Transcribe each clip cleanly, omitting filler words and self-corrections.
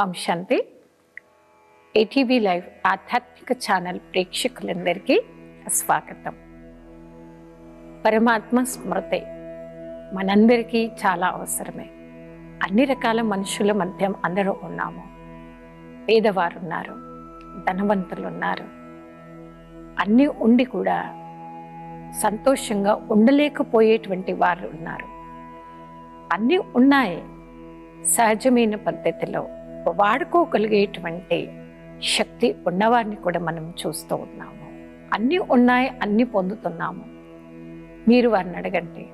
ఓం శాంతి. ATV live ఆధ్యాత్మిక channel ప్రేక్షకులందరికీ స్వాగతం. పరమాత్మ స్మృతి మనందరికీ చాలా అవసరమే. అన్ని రకాల మనుషుల మధ్య అందరూ ఉన్నాము. పేదవారు ఉన్నారు, ధనవంతులు ఉన్నారు. అన్నీ ఉండి కూడా సంతోషంగా ఉండలేకపోయేటువంటి వారు ఉన్నారు. అన్నీ ఉన్నాయి, సహజమైన పద్ధతిలో వాడుకోగలిగేటువంటి శక్తి ఉన్నవారిని కూడా మనం చూస్తూ ఉన్నాము. అన్నీ ఉన్నాయి, అన్నీ పొందుతున్నాము. మీరు వారిని అడగండి,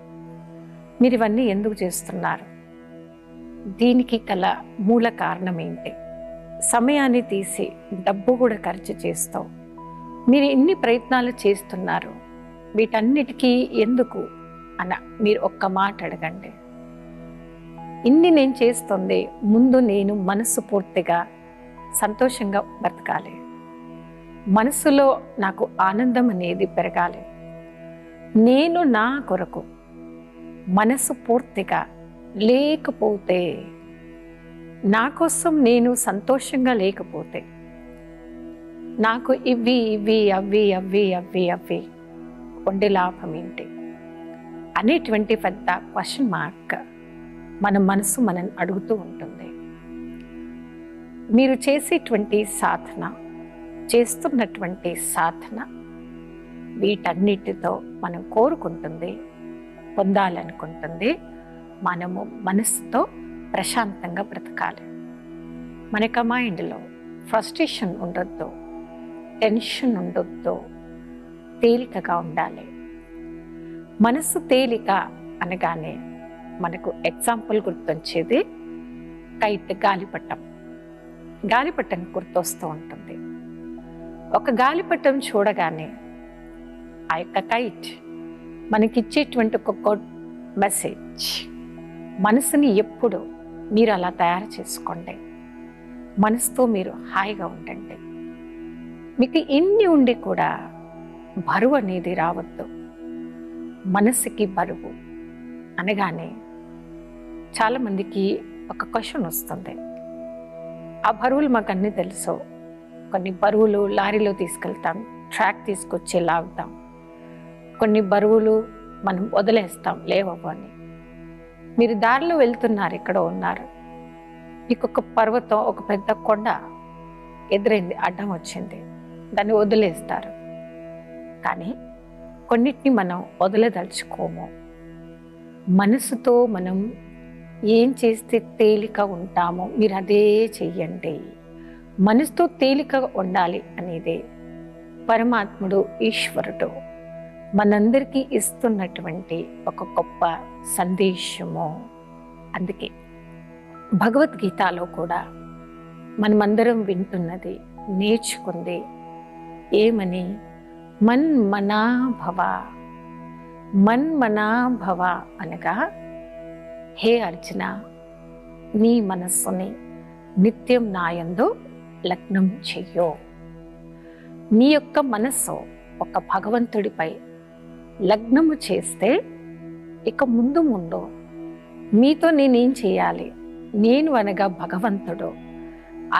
మీరు ఇవన్నీ ఎందుకు చేస్తున్నారు? దీనికి గల మూల కారణం ఏంటి? సమయాన్ని తీసి డబ్బు కూడా ఖర్చు చేస్తూ మీరు ఎన్ని ప్రయత్నాలు చేస్తున్నారు, వీటన్నిటికీ ఎందుకు అన్న మీరు ఒక్క మాట అడగండి. ఇన్ని నేను చేస్తుంది, ముందు నేను మనసు పూర్తిగా సంతోషంగా బ్రతకాలి, మనసులో నాకు ఆనందం అనేది పెరగాలి. నేను నా కొరకు మనసు పూర్తిగా లేకపోతే, నా కోసం నేను సంతోషంగా లేకపోతే, నాకు ఇవి ఇవి అవి అవి అవి అవి ఉండే లాభం ఏంటి అనేటువంటి పెద్ద క్వశ్చన్ మార్క్ మన మనసు మనల్ని అడుగుతూ ఉంటుంది. మీరు చేసేటువంటి సాధన, చేస్తున్నటువంటి సాధన వీటన్నిటితో మనం కోరుకుంటుంది, పొందాలనుకుంటుంది, మనము మనసుతో ప్రశాంతంగా బ్రతకాలి. మనకు మైండ్లో ఫ్రస్ట్రేషన్ ఉండొద్దు, టెన్షన్ ఉండొద్దు, తేలికగా ఉండాలి. మనసు తేలిక అనగానే మనకు ఎగ్జాంపుల్ గుర్తొచ్చేది కైట్, గాలిపటం. గాలిపటం గుర్తొస్తూ ఉంటుంది. ఒక గాలిపటం చూడగానే ఆ యొక్క కైట్ మనకిచ్చేటువంటి ఒక గుడ్ మెసేజ్. మనసుని ఎప్పుడు మీరు అలా తయారు చేసుకోండి, మనసుతో మీరు హాయిగా ఉండండి. మీకు ఇన్ని ఉండి కూడా బరువు అనేది రావద్దు. మనసుకి బరువు అనగానే చాలామందికి ఒక క్వశ్చన్ వస్తుంది. ఆ బరువులు మాకు అన్నీ తెలుసు. కొన్ని బరువులు లారీలో తీసుకెళ్తాం, ట్రాక్ తీసుకొచ్చి లాగుతాం. కొన్ని బరువులు మనం వదిలేస్తాం లేవవు అని. మీరు దారిలో వెళ్తున్నారు, ఎక్కడో ఉన్నారు, మీకు ఒక పర్వతం, ఒక పెద్ద కొండ ఎదురైంది, అడ్డం వచ్చింది, దాన్ని వదిలేస్తారు. కానీ కొన్నిటిని మనం వదిలేదలుచుకోము. మనసుతో మనం ఏం చేస్తే తేలిక ఉంటామో మీరు అదే చెయ్యండి. మనసుతో తేలికగా ఉండాలి అనేది పరమాత్ముడు, ఈశ్వరుడు మనందరికీ ఇస్తున్నటువంటి ఒక గొప్ప సందేశము. అందుకే భగవద్గీతలో కూడా మనమందరం వింటున్నది, నేర్చుకుంది ఏమని? మన్మనాభవ. మన్మనాభవ అనగా, హే అర్జున, నీ మనస్సుని నిత్యం నాయందు లగ్నం చెయ్యో. నీ యొక్క మనస్సు ఒక భగవంతుడిపై లగ్నము చేస్తే ఇక ముందు ముందు మీతో నేనేం చేయాలి, నేను అనగా భగవంతుడు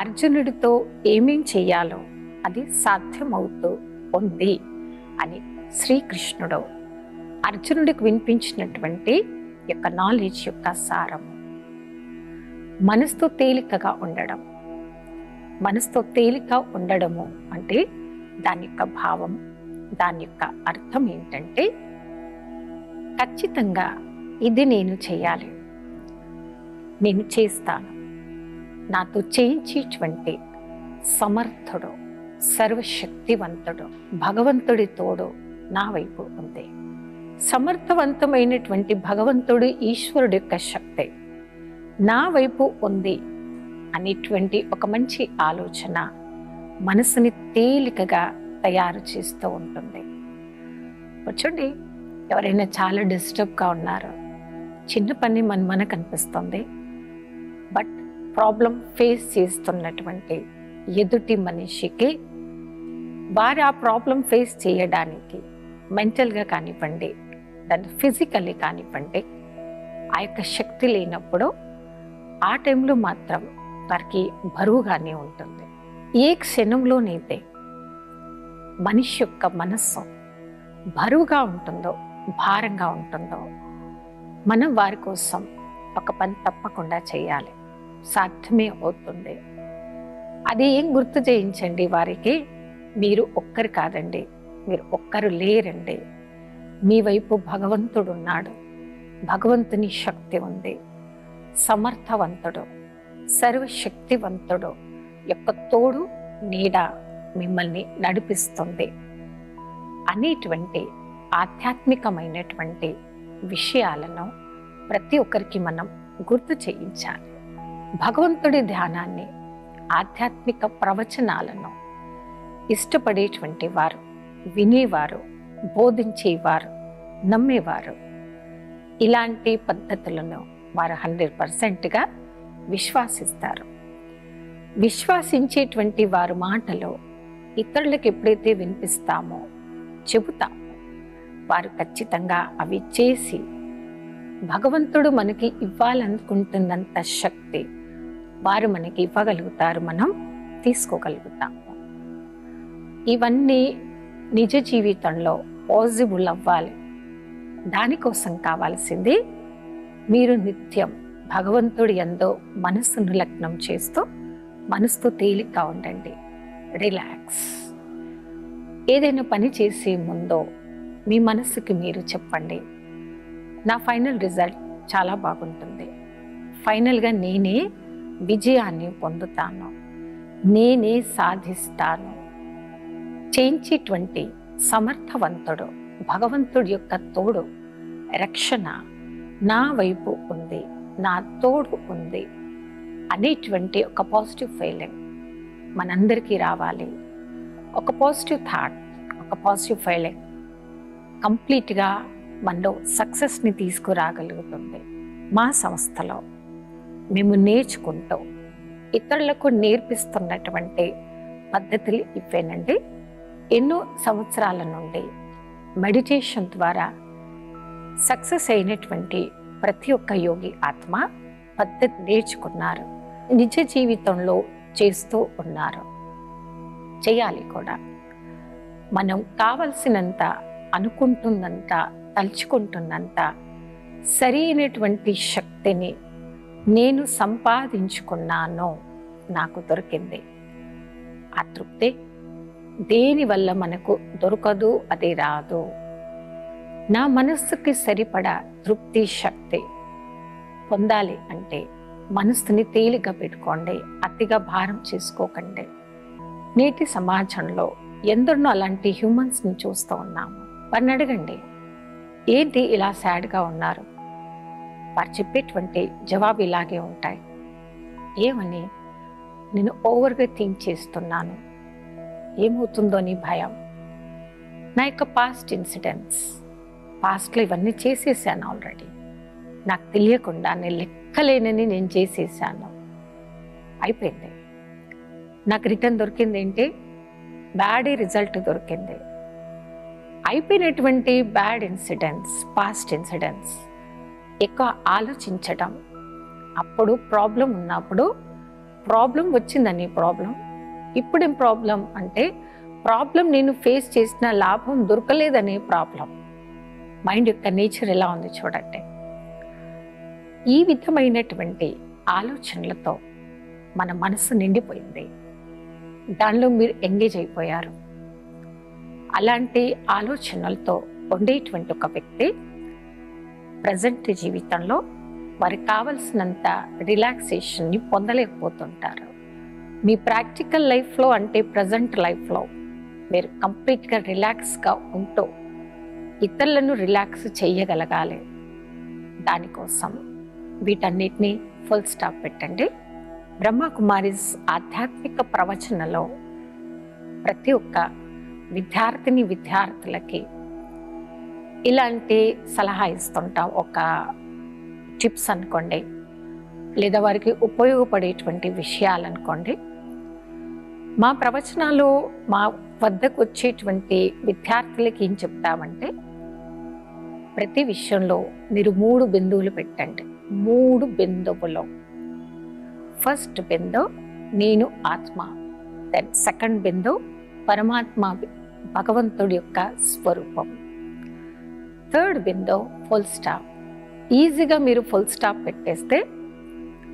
అర్జునుడితో ఏమేం చెయ్యాలో అది సాధ్యమవుతూ ఉంది అని శ్రీకృష్ణుడు అర్జునుడికి వినిపించినటువంటి యొక్క నాలెడ్జ్ యొక్క సారం. మనసుతో తేలికగా ఉండడం. మనసుతో తేలిక ఉండడము అంటే దాని యొక్క భావం, దాని యొక్క అర్థం ఏంటంటే, ఖచ్చితంగా ఇది నేను చేయాలి, నేను చేస్తాను, నాతో చేయించేటువంటి సమర్థుడు, సర్వశక్తివంతుడు భగవంతుడి తోడు నా వైపు ఉంది. సమర్థవంతమైనటువంటి భగవంతుడు, ఈశ్వరుడు యొక్క శక్తి నా వైపు ఉంది అనేటువంటి ఒక మంచి ఆలోచన మనసుని తేలికగా తయారు చేస్తూ ఉంటుంది. చూడండి, ఎవరైనా చాలా డిస్టర్బ్గా ఉన్నారు, చిన్న పని మనకు అనిపిస్తుంది, బట్ ప్రాబ్లం ఫేస్ చేస్తున్నటువంటి ఎదుటి మనిషికి వారు ఆ ప్రాబ్లం ఫేస్ చేయడానికి మెంటల్గా కానివ్వండి, దాన్ని ఫిజికల్లీ కానివ్వండి, ఆ యొక్క శక్తి లేనప్పుడు ఆ టైంలో మాత్రం వారికి బరువుగానే ఉంటుంది. ఏ క్షణంలోనైతే మనిషి యొక్క మనస్సు బరువుగా ఉంటుందో, భారంగా ఉంటుందో, మనం వారి కోసం ఒక పని తప్పకుండా చేయాలి. సాధ్యమే అవుతుంది. అది ఏం గుర్తు చేయించండి వారికి, మీరు ఒక్కరు కాదండి, మీరు ఒక్కరు లేరండి. మీ వైపు భగవంతుడు ఉన్నాడు. భగవంతుని శక్తి ఉంది. సమర్థవంతుడు, సర్వశక్తివంతుడు యొక్క తోడు నీడ మిమ్మల్ని నడిపిస్తుంది అనేటువంటి ఆధ్యాత్మికమైనటువంటి విషయాలను ప్రతి ఒక్కరికి మనం గుర్తు చేయించాలి. భగవంతుడి ధ్యానాన్ని, ఆధ్యాత్మిక ప్రవచనాలను ఇష్టపడేటువంటి వారు, వినేవారు, బోధించేవారు, నమ్మేవారు ఇలాంటి పద్ధతులను వారు 100%గా విశ్వాసిస్తారు. విశ్వాసించేటువంటి వారి మాటలు ఇతరులకు ఎప్పుడైతే వినిపిస్తామో, చెబుతామో, వారు ఖచ్చితంగా అవి చేసి భగవంతుడు మనకి ఇవ్వాలనుకుంటున్నంత శక్తి వారు మనకి ఇవ్వగలుగుతారు, మనం తీసుకోగలుగుతాము. ఇవన్నీ నిజ జీవితంలో పాజిబుల్ అవ్వాలి. దానికోసం కావాల్సింది మీరు నిత్యం భగవంతుడి యందు మనస్సును లగ్నం చేస్తూ మనసుతో తేలిగ్గా ఉండండి. రిలాక్స్. ఏదైనా పని చేసే ముందో మీ మనసుకి మీరు చెప్పండి, నా ఫైనల్ రిజల్ట్ చాలా బాగుంటుంది. ఫైనల్గా నేనే విజయాన్ని పొందుతాను, నేనే సాధిస్తాను. చేయించేటువంటి సమర్థవంతుడు భగవంతుడి యొక్క తోడు, రక్షణ నా వైపు ఉంది, నా తోడు ఉంది అనేటువంటి ఒక పాజిటివ్ ఫీలింగ్ మనందరికీ రావాలి. ఒక పాజిటివ్ థాట్, ఒక పాజిటివ్ ఫీలింగ్ కంప్లీట్గా మనలో సక్సెస్ని తీసుకురాగలుగుతుంది. మా సంస్థలో మేము నేర్చుకుంటూ ఇతరులకు నేర్పిస్తున్నటువంటి పద్ధతులు ఇవేనండి. ఎన్నో సంవత్సరాల నుండి మెడిటేషన్ ద్వారా సక్సెస్ అయినటువంటి ప్రతి ఒక్క యోగి ఆత్మ పద్ధతి నేర్చుకున్నారు, నిజ జీవితంలో చేస్తూ ఉన్నారు, చేయాలి కూడా. మనం కావలసినంత, అనుకుంటున్నంత, తలుచుకుంటున్నంత సరైనటువంటి శక్తిని నేను సంపాదించుకున్నాను, నాకు దొరికింది. ఆ తృప్తి దేనివల్ల మనకు దొరకదు, అది రాదు. నా మనస్సుకి సరిపడా తృప్తి, శక్తి పొందాలి అంటే మనస్సుని తేలిగ్గా పెట్టుకోండి, అతిగా భారం చేసుకోకండి. నేటి సమాజంలో ఎందరినో అలాంటి హ్యూమన్స్ని చూస్తూ ఉన్నాము. వారిని అడగండి, ఏంటి ఇలా సాడ్గా ఉన్నారు? వారు చెప్పేటువంటి జవాబు ఇలాగే ఉంటాయి. ఏమని? నేను ఓవర్గా థింక్ చేస్తున్నాను, ఏమవుతుందో అని భయం, నా యొక్క పాస్ట్ ఇన్సిడెంట్స్, పాస్ట్లో ఇవన్నీ చేసేసాను ఆల్రెడీ, నాకు తెలియకుండా నేను లెక్కలేనని నేను చేసేసాను, అయిపోయింది. నాకు రిటర్న్ దొరికింది ఏంటి? బ్యాడ్ రిజల్ట్ దొరికింది. అయిపోయినటువంటి బ్యాడ్ ఇన్సిడెంట్స్, పాస్ట్ ఇన్సిడెంట్స్ ఎక్కువ ఆలోచించడం, అప్పుడు ప్రాబ్లం ఉన్నప్పుడు ప్రాబ్లం వచ్చిందని ప్రాబ్లం, ఇప్పుడేం ప్రాబ్లం అంటే ప్రాబ్లం నేను ఫేస్ చేసిన లాభం దొరకలేదనే ప్రాబ్లం. మైండ్ యొక్క నేచర్ ఎలా ఉంది చూడండి. ఈ విధమైనటువంటి ఆలోచనలతో మన మనసు నిండిపోయింది, దానిలో మీరు ఎంగేజ్ అయిపోయారు. అలాంటి ఆలోచనలతో ఉండేటువంటి ఒక వ్యక్తి ప్రజెంట్ జీవితంలో వారికి కావలసినంత రిలాక్సేషన్ని పొందలేకపోతుంటారు. మీ ప్రాక్టికల్ లైఫ్లో అంటే ప్రజెంట్ లైఫ్లో మీరు కంప్లీట్గా రిలాక్స్గా ఉంటూ ఇతరులను రిలాక్స్ చేయగలగాలి. దానికోసం వీటన్నిటినీ ఫుల్ స్టాప్ పెట్టండి. బ్రహ్మకుమారిస్ ఆధ్యాత్మిక ప్రవచనలో ప్రతి ఒక్క విద్యార్థిని విద్యార్థులకి ఇలాంటి సలహా ఇస్తుంటాం. ఒక టిప్స్ అనుకోండి, లేదా వారికి ఉపయోగపడేటువంటి విషయాలు అనుకోండి. మా ప్రవచనాలు మా వద్దకు వచ్చేటువంటి విద్యార్థులకి ఏం చెప్తామంటే, ప్రతి విషయంలో మీరు 3 బిందువులు పెట్టండి. 3 బిందువులు. ఫస్ట్ బిందు నేను ఆత్మ, దెన్ సెకండ్ బిందు పరమాత్మ భగవంతుడి యొక్క స్వరూపం, థర్డ్ బిందు ఫుల్ స్టాప్. ఈజీగా మీరు ఫుల్ స్టాప్ పెట్టేస్తే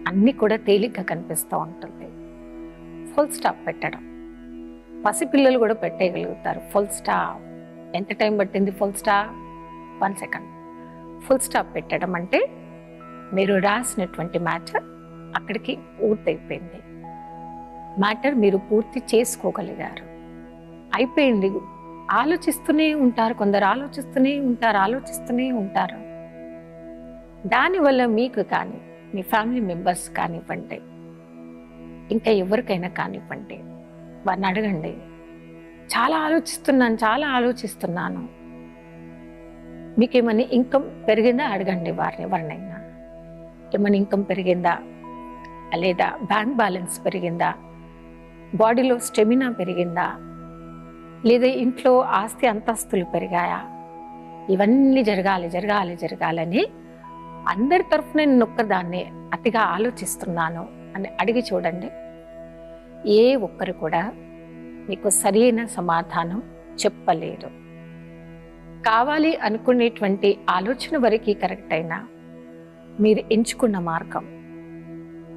అన్నీ కూడా తేలిగ్గా కనిపిస్తూ ఉంటుంది. ఫుల్ స్టాప్ పెట్టడం పసిపిల్లలు కూడా పెట్టేయగలుగుతారు. ఫుల్ స్టాప్ ఎంత టైం పట్టింది? Full stop 1 second. Full stop పెట్టడం అంటే మీరు రాసినటువంటి మ్యాటర్ అక్కడికి పూర్తయిపోయింది. మ్యాటర్ మీరు పూర్తి చేసుకోగలిగారు, అయిపోయింది. ఆలోచిస్తూనే ఉంటారు, కొందరు ఆలోచిస్తూనే ఉంటారు. దానివల్ల మీకు కానీ మీ ఫ్యామిలీ మెంబర్స్ కానివ్వండి, ఇంకా ఎవరికైనా కానివ్వండి, వారిని అడగండి, చాలా ఆలోచిస్తున్నాను, మీకేమైనా ఇన్కమ్ పెరిగిందా అడగండి వారిని, ఎవరినైనా ఏమైనా ఇన్కమ్ పెరిగిందా, లేదా బ్యాంక్ బ్యాలెన్స్ పెరిగిందా, బాడీలో స్టెమినా పెరిగిందా, లేదా ఇంట్లో ఆస్తి అంతస్తులు పెరిగాయా, ఇవన్నీ జరగాలని అందరి తరఫున నేను ఒక్కదాన్ని అతిగా ఆలోచిస్తున్నాను అని అడిగి చూడండి. ఏ ఒక్కరు కూడా మీకు సరైన సమాధానం చెప్పలేరు. కావాలి అనుకునేటువంటి ఆలోచన వరకు కరెక్ట్ అయినా మీరు ఎంచుకున్న మార్గం,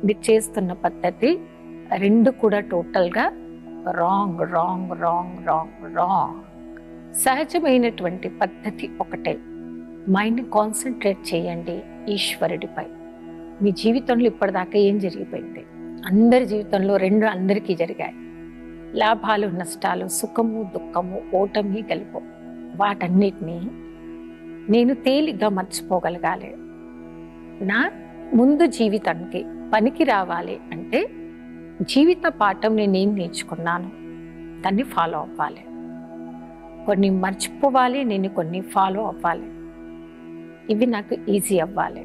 మీరు చేస్తున్న పద్ధతి రెండు కూడా టోటల్గా రాంగ్. సహజమైనటువంటి పద్ధతి ఒకటే. మైండ్ని కాన్సన్ట్రేట్ చేయండి ఈశ్వరుడిపై. మీ జీవితంలో ఇప్పటిదాకా ఏం జరిగిపోయింది? అందరి జీవితంలో రెండు అందరికీ జరిగాయి. లాభాలు నష్టాలు, సుఖము దుఃఖము, ఓటమి గెలుపు, వాటన్నిటినీ నేను తేలిగ్గా మర్చిపోగలగాలి. నా ముందు జీవితానికి పనికి రావాలి అంటే జీవిత పాఠం నేనేం నేర్చుకున్నాను దాన్ని ఫాలో అవ్వాలి. కొన్ని మర్చిపోవాలి, నేను కొన్ని ఫాలో అవ్వాలి. ఇవి నాకు ఈజీ అవ్వాలి.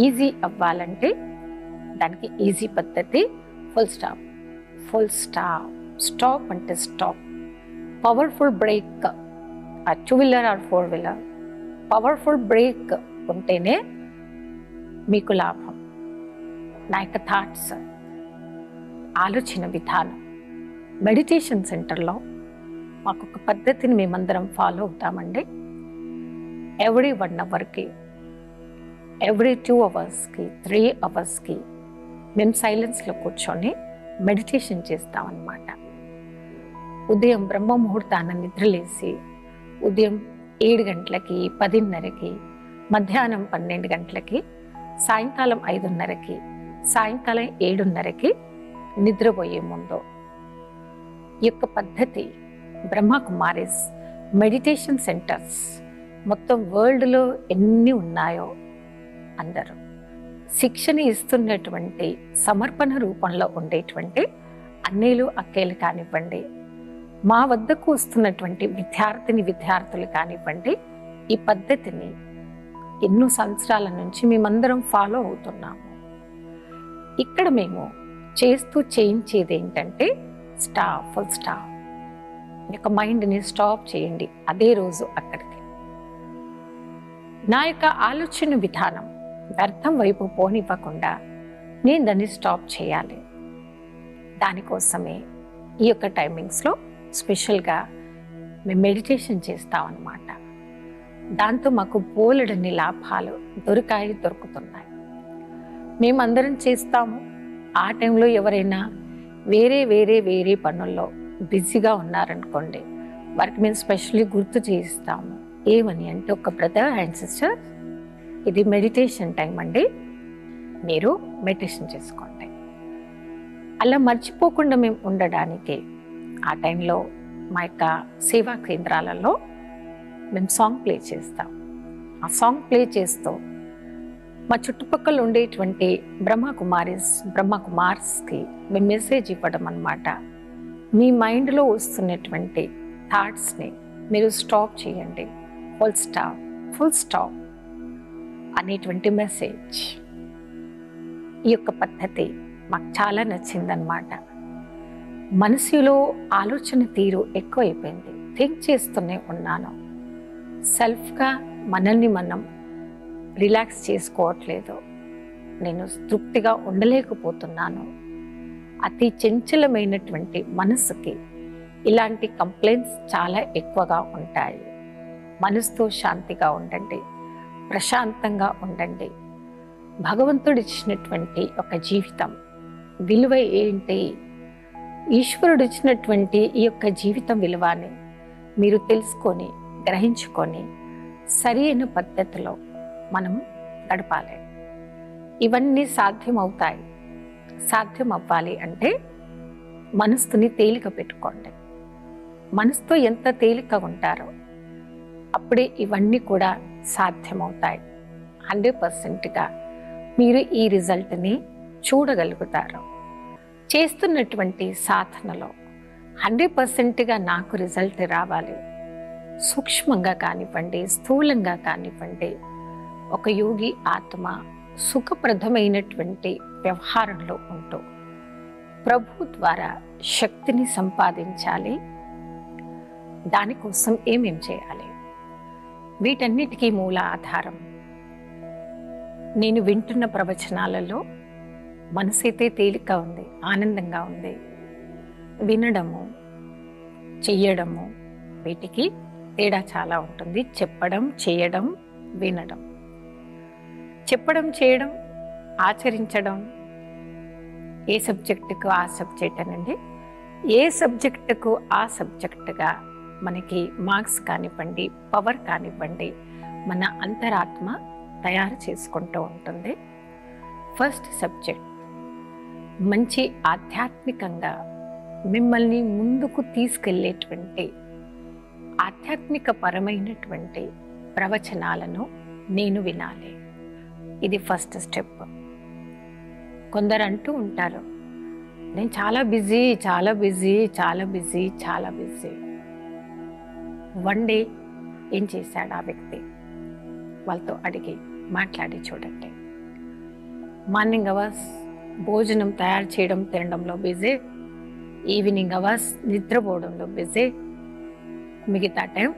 ఈజీ అవ్వాలంటే దానికి ఈజీ పద్ధతి ఫుల్ స్టాప్. స్టాప్ అంటే స్టాప్. పవర్ఫుల్ బ్రేక్, ఆ 2 wheeler are 4 wheeler, powerful break ఉంటేనే మీకు లాభం. నా యొక్క థాట్స్, ఆలోచన విధానం. మెడిటేషన్ సెంటర్లో మాకు ఒక పద్ధతిని మేమందరం ఫాలో అవుతామండి. ఎవ్రీ 1 అవర్కి, ఎవ్రీ 2 అవర్స్కి, 3 అవర్స్కి మేము సైలెన్స్లో కూర్చొని మెడిటేషన్ చేస్తామన్నమాట. ఉదయం బ్రహ్మ ముహూర్తాన నిద్రలేసి ఉదయం 7 గంటలకి, 10:30కి, మధ్యాహ్నం 12 గంటలకి, సాయంకాలం 5:30కి, సాయంకాలం 7:30కి నిద్రపోయే ముందు ఈ యొక్క పద్ధతి బ్రహ్మకుమారిస్ మెడిటేషన్ సెంటర్స్ మొత్తం వరల్డ్లో ఎన్ని ఉన్నాయో అందరూ శిక్షణ ఇస్తున్నటువంటి సమర్పణ రూపంలో ఉండేటువంటి అన్నయ్యలు అక్కయ్యలు కానివ్వండి, మా వద్దకు వస్తున్నటువంటి విద్యార్థులు కానివ్వండి, ఈ పద్ధతిని ఎన్నో సంవత్సరాల నుంచి మేమందరం ఫాలో అవుతున్నాము. ఇక్కడ మేము చేస్తూ చేయించేది ఏంటంటే ఫుల్ స్టాప్. యొక్క మైండ్ని స్టాప్ చేయండి అదే రోజు అక్కడికి. నా యొక్క ఆలోచన విధానం వ్యర్థం వైపు పోనివ్వకుండా నేను దాన్ని స్టాప్ చేయాలి. దానికోసమే ఈ యొక్క టైమింగ్స్లో స్పెషల్గా మేము మెడిటేషన్ చేస్తామన్నమాట. దాంతో మాకు బోలెడన్ని లాభాలు దొరుకుతున్నాయి. మేమందరం చేస్తాము. ఆ టైంలో ఎవరైనా వేరే పనుల్లో బిజీగా ఉన్నారనుకోండి, వారికి మేము స్పెషల్లీ గుర్తు చేయిస్తాము. ఏమని అంటే, ఒక బ్రదర్ అండ్ సిస్టర్, ఇది మెడిటేషన్ టైం అండి, మీరు మెడిటేషన్ చేసుకోండి. అలా మర్చిపోకుండా మేము ఉండడానికి ఆ టైంలో మా యొక్క సేవా కేంద్రాలలో మేము సాంగ్ ప్లే చేస్తాం. ఆ సాంగ్ ప్లే చేస్తూ మా చుట్టుపక్కల ఉండేటువంటి బ్రహ్మకుమార్స్కి మేము మెసేజ్ ఇవ్వడం అన్నమాట. మీ మైండ్లో వస్తున్నటువంటి థాట్స్ని మీరు స్టాప్ చేయండి. ఫుల్ స్టాప్ అనేటువంటి మెసేజ్. ఈ యొక్క పద్ధతి మాకు చాలా నచ్చిందనమాట. మనసులో ఆలోచన తీరు ఎక్కువైపోయింది. థింక్ చేస్తూనే ఉన్నాను. సెల్ఫ్గా మనల్ని మనం రిలాక్స్ చేసుకోవట్లేదు. నేను తృప్తిగా ఉండలేకపోతున్నాను. అతి చంచలమైనటువంటి మనసుకి ఇలాంటి కంప్లైంట్స్ చాలా ఎక్కువగా ఉంటాయి. మనసుతో శాంతిగా ఉండండి, ప్రశాంతంగా ఉండండి. భగవంతుడు ఇచ్చినటువంటి ఒక జీవితం విలువ ఏంటి, ఈశ్వరుడు ఇచ్చినటువంటి ఈ యొక్క జీవితం విలువని మీరు తెలుసుకొని గ్రహించుకొని సరి అయిన పద్ధతిలో మనం గడపాలి. ఇవన్నీ సాధ్యమవుతాయి. సాధ్యం అవ్వాలి అంటే మనసుని తేలిక పెట్టుకోండి. మనసుతో ఎంత తేలిక ఉంటారో అప్పుడే ఇవన్నీ కూడా సాధ్యమవుతాయి. 100%గా మీరు ఈ రిజల్ట్ని చూడగలుగుతారు. చేస్తున్నటువంటి సాధనలో 100%గా నాకు రిజల్ట్ రావాలి, సూక్ష్మంగా కానివ్వండి, స్థూలంగా కానివ్వండి, ఒక యోగి ఆత్మ సుఖప్రదమైనటువంటి వ్యవహారంలో ఉంటూ ప్రభు ద్వారా శక్తిని సంపాదించాలి. దానికోసం ఏమేం చేయాలి? వీటన్నిటికీ మూల ఆధారం నేను వింటున్న ప్రవచనాలలో మనసైతే తేలిక ఉంది, ఆనందంగా ఉంది. వినడము, చెయ్యడము, వీటికి తేడా చాలా ఉంటుంది. చెప్పడం, చేయడం, వినడం. చెప్పడం, చేయడం, ఆచరించడం ఏ సబ్జెక్టుకు ఆ సబ్జెక్ట్ అనండి. ఏ సబ్జెక్టుకు ఆ సబ్జెక్టుగా మనకి మార్క్స్ కానివ్వండి, పవర్ కానివ్వండి, మన అంతరాత్మ తయారు చేసుకుంటూ ఉంటుంది. ఫస్ట్ సబ్జెక్ట్ మంచి ఆధ్యాత్మికంగా మిమ్మల్ని ముందుకు తీసుకెళ్లేటువంటి ఆధ్యాత్మిక పరమైనటువంటి ప్రవచనాలను నేను వినాలి. ఇది ఫస్ట్ స్టెప్. కొందరు అంటూ ఉంటారు, నేను చాలా బిజీ, చాలా బిజీ, చాలా బిజీ, చాలా బిజీ. వన్ డే ఏం చేశాడు ఆ వ్యక్తి? వాళ్ళతో అడిగి మాట్లాడి చూడండి. మార్నింగ్ అవర్స్ భోజనం తయారు చేయడం, తినడంలో బిజీ. ఈవినింగ్ అవర్స్ నిద్రపోవడంలో బిజీ. మిగతా టైం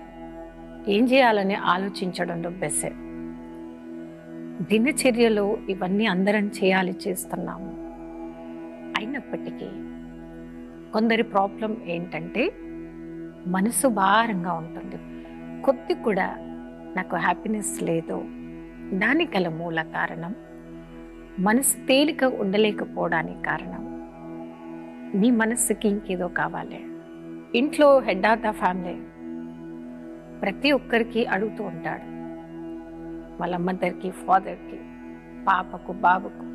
ఏం చేయాలని ఆలోచించడంలో బిజీ. దినచర్యలో ఇవన్నీ అందరం చేస్తున్నాము. అయినప్పటికీ కొందరి ప్రాబ్లం ఏంటంటే మనసు భారంగా ఉంటుంది. కొద్ది కూడా నాకు హ్యాపీనెస్ లేదు. దానికి గల మూల కారణం మనసు తేలిక ఉండలేకపోవడానికి కారణం మీ మనస్సుకి ఇంకేదో కావాలి. ఇంట్లో హెడ్ ఆఫ్ ద ఫ్యామిలీ ప్రతి ఒక్కరికి అడుగుతూ ఉంటాడు. వాళ్ళ మదర్కి, ఫాదర్కి, పాపకు, బాబుకు.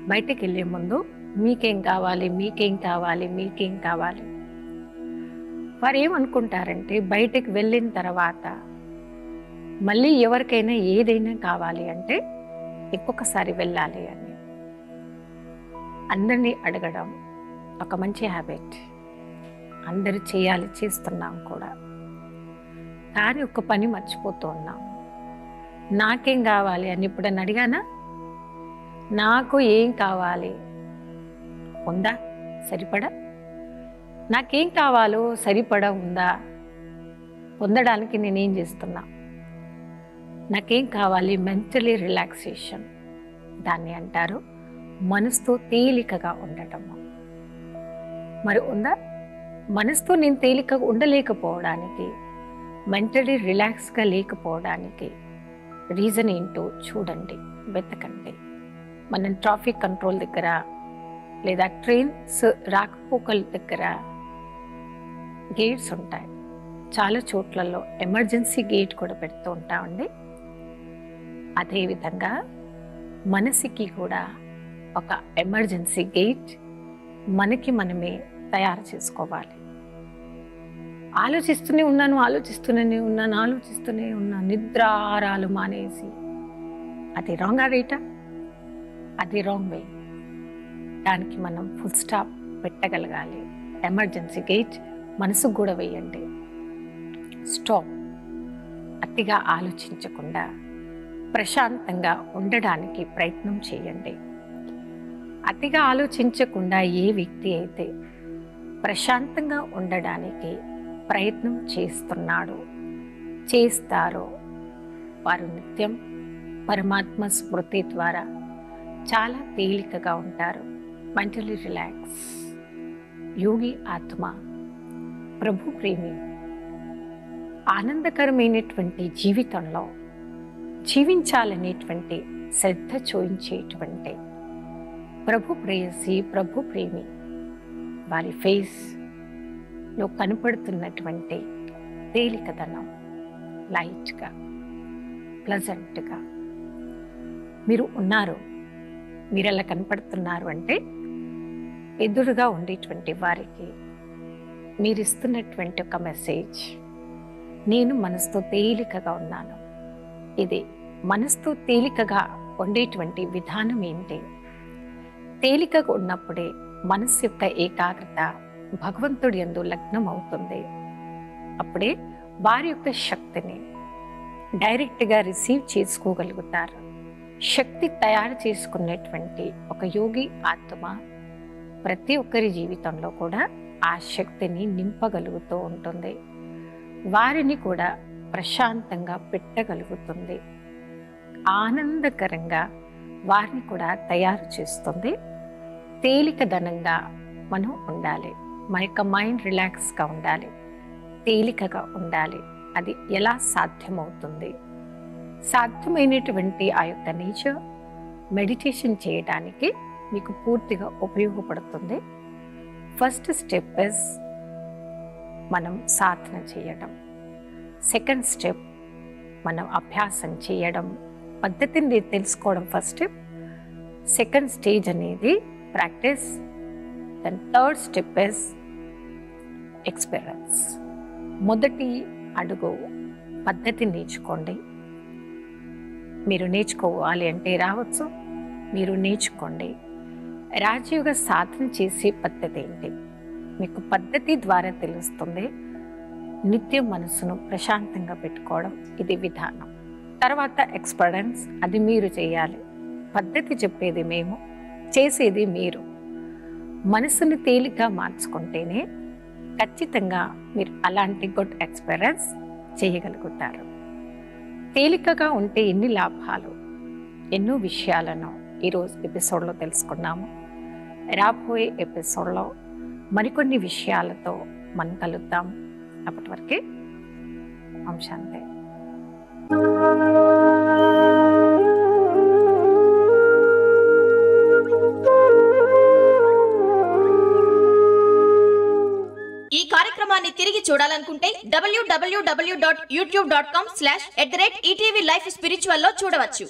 బయటకు వెళ్ళే ముందు మీకేం కావాలి, మీకేం కావాలి, మీకేం కావాలి. వారు ఏమనుకుంటారంటే బయటకు వెళ్ళిన తర్వాత మళ్ళీ ఎవరికైనా ఏదైనా కావాలి అంటే ఇంకొకసారి వెళ్ళాలి అని. అందరినీ అడగడం ఒక మంచి హ్యాబిట్, అందరూ చేయాలి, చేస్తున్నాం కూడా. కానీ ఒక పని మర్చిపోతూ ఉన్నాం. నాకేం కావాలి అని ఎప్పుడన్నా అడిగానా? నాకు ఏం కావాలి ఉందా? సరిపడా నాకేం కావాలో సరిపడా ఉందా? పొందడానికి నేనేం చేస్తున్నా? నాకేం కావాలి? మెంటలీ రిలాక్సేషన్, దాన్ని అంటారు మనసుతో తేలికగా ఉండటము. మరి ఉందా? మనసుతో నేను తేలికగా ఉండలేకపోవడానికి, మెంటలీ రిలాక్స్గా లేకపోవడానికి రీజన్ ఏంటో చూడండి, వెతకండి. మనం ట్రాఫిక్ కంట్రోల్ దగ్గర లేదా ట్రైన్స్ రాకపోకల దగ్గర గేట్స్ ఉంటాయి. చాలా చోట్లలో ఎమర్జెన్సీ గేట్ కూడా పెడుతూ ఉంటామండి. అదేవిధంగా మనసుకి కూడా ఒక ఎమర్జెన్సీ గేట్ మనకి మనమే తయారు చేసుకోవాలి. ఆలోచిస్తూనే ఉన్నాను, నిద్రాహారాలు మానేసి. అది రాంగ్ రైటా? అది రాంగ్ వే. దానికి మనం ఫుల్ స్టాప్ పెట్టగలగాలి. ఎమర్జెన్సీ గేట్ మనసుకు కూడా వేయండి. స్టాప్. అతిగా ఆలోచించకుండా ప్రశాంతంగా ఉండడానికి ప్రయత్నం చేయండి. అతిగా ఆలోచించకుండా ఏ వ్యక్తి అయితే ప్రశాంతంగా ఉండడానికి ప్రయత్నం చేస్తారో వారు నిత్యం పరమాత్మ స్మృతి ద్వారా చాలా తేలికగా ఉంటారు, మెంటలీ రిలాక్స్. యోగి ఆత్మ, ప్రభు ప్రేమి. ఆనందకరమైనటువంటి జీవితంలో జీవించాలనేటువంటి శ్రద్ధ చూయించేటువంటి ప్రభు ప్రేయసి, ప్రభు ప్రేమి. వారి ఫేస్లో కనపడుతున్నటువంటి తేలికదనం, లైట్గా, ప్లజెంట్గా మీరు ఉన్నారు. మీరు అలా కనపడుతున్నారు అంటే ఎదురుగా ఉండేటువంటి వారికి మీరు ఇస్తున్నటువంటి ఒక మెసేజ్, నేను మనసుతో తేలికగా ఉన్నాను. ఇది మనసుతో తేలికగా ఉండేటువంటి విధానం ఏంటి? తేలికగా ఉన్నప్పుడే మనసు యొక్క ఏకాగ్రత భగవంతుడి యందు లగ్నం అవుతుంది. అప్పుడే వారి యొక్క శక్తిని డైరెక్ట్గా రిసీవ్ చేసుకోగలుగుతారు. శక్తి తయారు చేసుకునేటువంటి ఒక యోగి ఆత్మ ప్రతి ఒక్కరి జీవితంలో కూడా ఆ శక్తిని నింపగలుగుతూ ఉంటుంది. వారిని కూడా ప్రశాంతంగా పెట్టగలుగుతుంది. ఆనందకరంగా వారిని కూడా తయారు చేస్తుంది. తేలికదనంగా మనం ఉండాలి. మన యొక్క మైండ్ రిలాక్స్గా ఉండాలి, తేలికగా ఉండాలి. అది ఎలా సాధ్యమవుతుంది? సాధ్యమైనటువంటి ఆ యొక్క నేచర్ మెడిటేషన్ చేయడానికి మీకు పూర్తిగా ఉపయోగపడుతుంది. ఫస్ట్ స్టెప్ ఇస్ మనం సాధన చేయడం. సెకండ్ స్టెప్ మనం అభ్యాసం చేయడం, పద్ధతిని తెలుసుకోవడం ఫస్ట్ స్టెప్. సెకండ్ స్టేజ్ అనేది practice. Then third step is experience. మొదటి అడుగు పద్ధతి నేర్చుకోండి. మీరు నేర్చుకోవాలి అంటే రావచ్చు, మీరు నేర్చుకోండి. రాజయోగ సాధన చేసే పద్ధతి ఏంటి మీకు పద్ధతి ద్వారా తెలుస్తుంది. నిత్యం మనసును ప్రశాంతంగా పెట్టుకోవడం, ఇది విధానం. తర్వాత ఎక్స్పీరియన్స్, అది మీరు చేయాలి. పద్ధతి చెప్పేది మేము, చేసేది మీరు. మనసుని తేలిగ్గా మార్చుకుంటేనే ఖచ్చితంగా మీరు అలాంటి గుడ్ ఎక్స్పీరియన్స్ చేయగలుగుతారు. తేలికగా ఉంటే ఎన్ని లాభాలు, ఎన్నో విషయాలను ఈరోజు ఎపిసోడ్లో తెలుసుకున్నాము. రాబోయే ఎపిసోడ్లో మరికొన్ని విషయాలతో మనం కలుద్దాం. అప్పటి వరకే ఓం శాంతి. ఈ కార్యక్రమాన్ని తిరిగి చూడాలనుకుంటే www.youtube.com/@ETV Life Spiritual లో చూడవచ్చు.